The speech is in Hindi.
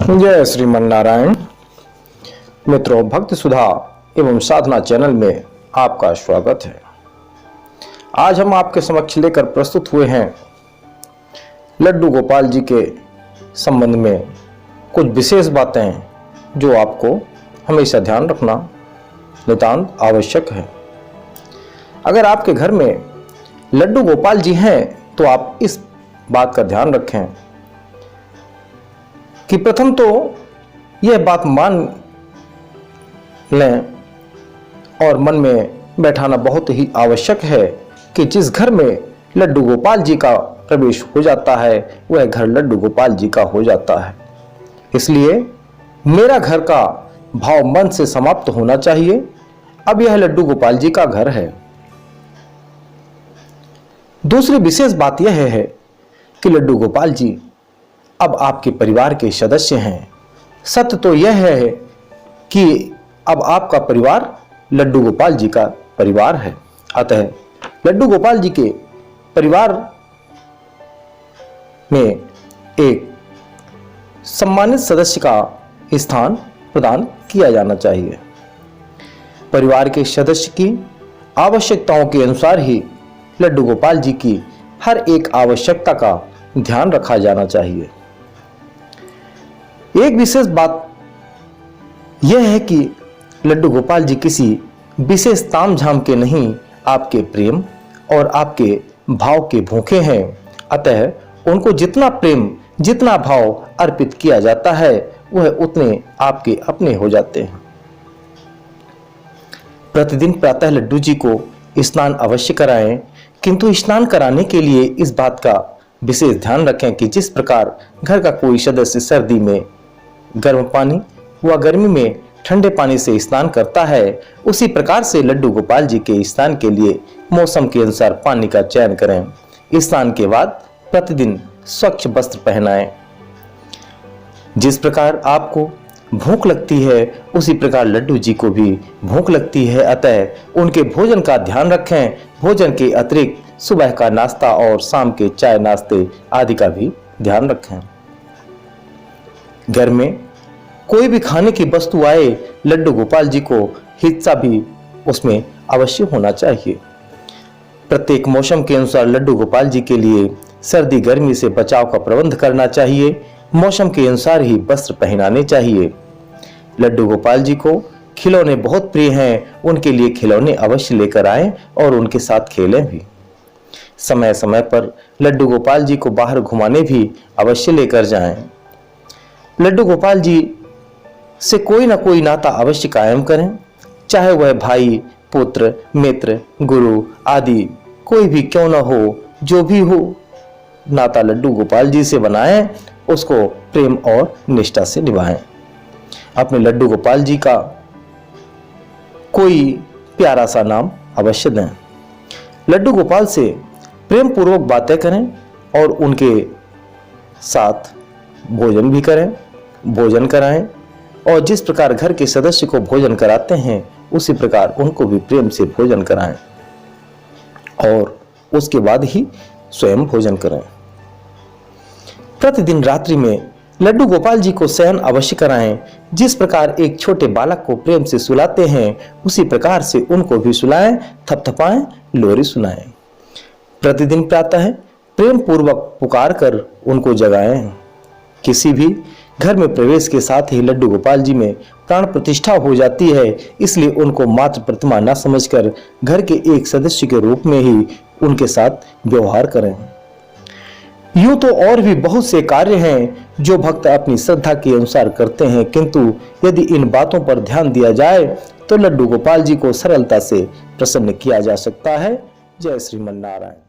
जय श्रीमन नारायण। मित्रों, भक्त सुधा एवं साधना चैनल में आपका स्वागत है। आज हम आपके समक्ष लेकर प्रस्तुत हुए हैं लड्डू गोपाल जी के संबंध में कुछ विशेष बातें जो आपको हमेशा ध्यान रखना नितांत आवश्यक है। अगर आपके घर में लड्डू गोपाल जी हैं तो आप इस बात का ध्यान रखें कि प्रथम तो यह बात मान लें और मन में बैठाना बहुत ही आवश्यक है कि जिस घर में लड्डू गोपाल जी का प्रवेश हो जाता है वह घर लड्डू गोपाल जी का हो जाता है। इसलिए मेरा घर का भाव मन से समाप्त होना चाहिए। अब यह लड्डू गोपाल जी का घर है। दूसरी विशेष बात यह है कि लड्डू गोपाल जी अब आपके परिवार के सदस्य हैं। सत्य तो यह है कि अब आपका परिवार लड्डू गोपाल जी का परिवार है। अतः लड्डू गोपाल जी के परिवार में एक सम्मानित सदस्य का स्थान प्रदान किया जाना चाहिए। परिवार के सदस्य की आवश्यकताओं के अनुसार ही लड्डू गोपाल जी की हर एक आवश्यकता का ध्यान रखा जाना चाहिए। एक विशेष बात यह है कि लड्डू गोपाल जी किसी विशेष तामझाम के नहीं, आपके प्रेम और आपके भाव के भूखे हैं। अतः उनको जितना प्रेम जितना भाव अर्पित किया जाता है वह उतने आपके अपने हो जाते हैं। प्रतिदिन प्रातः लड्डू जी को स्नान अवश्य कराएं, किंतु स्नान कराने के लिए इस बात का विशेष ध्यान रखें कि जिस प्रकार घर का कोई सदस्य सर्दी में गर्म पानी व गर्मी में ठंडे पानी से स्नान करता है, उसी प्रकार से लड्डू गोपाल जी के स्नान के लिए मौसम के अनुसार पानी का चयन करें। स्नान के बाद प्रतिदिन स्वच्छ वस्त्र पहनाएं। जिस प्रकार आपको भूख लगती है उसी प्रकार लड्डू जी को भी भूख लगती है। अतः उनके भोजन का ध्यान रखें। भोजन के अतिरिक्त सुबह का नाश्ता और शाम के चाय नाश्ते आदि का भी ध्यान रखें। घर में कोई भी खाने की वस्तु आए, लड्डू गोपाल जी को हिस्सा भी उसमें अवश्य होना चाहिए। प्रत्येक मौसम के अनुसार लड्डू गोपाल जी के लिए सर्दी गर्मी से बचाव का प्रबंध करना चाहिए। मौसम के अनुसार ही वस्त्र पहनाने चाहिए। लड्डू गोपाल जी को खिलौने बहुत प्रिय हैं, उनके लिए खिलौने अवश्य लेकर आएं और उनके साथ खेलें भी। समय समय पर लड्डू गोपाल जी को बाहर घुमाने भी अवश्य लेकर जाएं। लड्डू गोपाल जी से कोई ना कोई नाता अवश्य कायम करें, चाहे वह भाई पुत्र मित्र गुरु आदि कोई भी क्यों ना हो। जो भी हो नाता लड्डू गोपाल जी से बनाएं, उसको प्रेम और निष्ठा से निभाएं। अपने लड्डू गोपाल जी का कोई प्यारा सा नाम अवश्य दें। लड्डू गोपाल से प्रेम पूर्वक बातें करें और उनके साथ भोजन भी करें, भोजन कराएं। और जिस प्रकार घर के सदस्य को भोजन कराते हैं उसी प्रकार उनको भी प्रेम से भोजन कराएं और उसके बाद ही स्वयं भोजन करें। प्रतिदिन रात्रि में लड्डू गोपाल जी को शयन अवश्य कराएं। जिस प्रकार एक छोटे बालक को प्रेम से सुलाते हैं उसी प्रकार से उनको भी सुलाएं, थपथपाएं, लोरी सुनाएं। प्रतिदिन प्रातः प्रेम पूर्वक पुकार कर उनको जगाएं। किसी भी घर में प्रवेश के साथ ही लड्डू गोपाल जी में प्राण प्रतिष्ठा हो जाती है। इसलिए उनको मात्र प्रतिमा न समझकर घर के एक सदस्य के रूप में ही उनके साथ व्यवहार करें। यूं तो और भी बहुत से कार्य हैं जो भक्त अपनी श्रद्धा के अनुसार करते हैं, किंतु यदि इन बातों पर ध्यान दिया जाए तो लड्डू गोपाल जी को सरलता से प्रसन्न किया जा सकता है। जय श्रीमन नारायण।